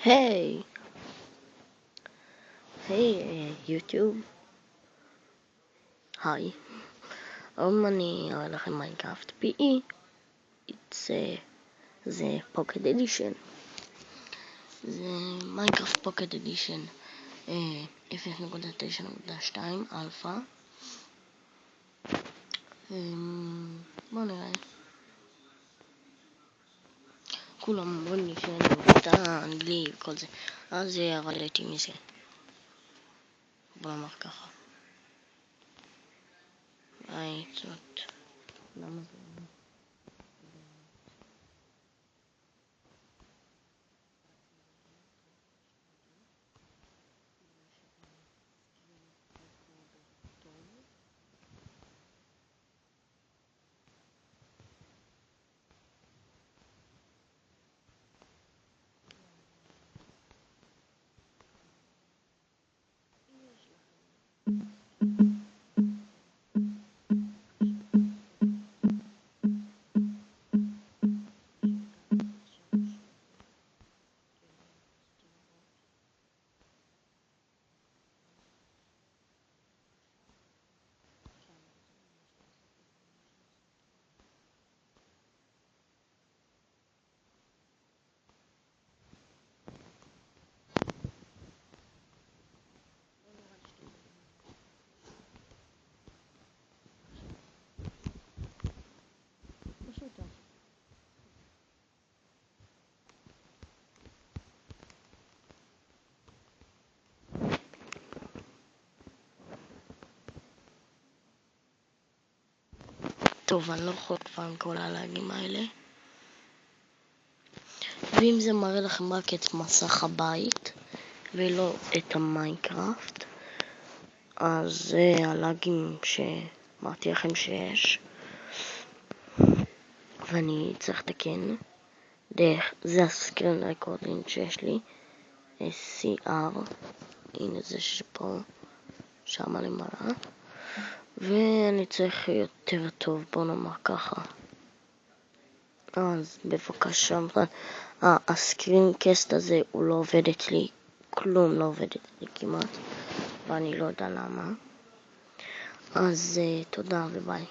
היי, היי יוטיוב, היי, היום אני אראה לכם מיינקראפט PE, זה פוקט אדישן, זה מיינקראפט פוקט אדישן 0.9.2 אלפא. בואו נראה. כולם אומרים לי שאני מבטא אנגלי וכל זה, אז ירדתי מזה. בוא נאמר ככה. זאת, למה זה? טוב, אני לא יכול כבר עם כל הלאגים האלה. ואם זה מראה לכם רק את מסך הבית ולא את המיינקראפט, אז זה הלאגים שאמרתי לכם שיש, ואני צריך לתקן. זה הסקרין רקורדינג שיש לי, CR, הנה זה שפה, שמה למעלה, ואני צריך יותר טוב, בוא נאמר ככה. אז בבקשה, הסקרין קסט הזה הוא לא עובד אצלי, כלום לא עובד אצלי כמעט, ואני לא יודע למה. אז תודה וביי.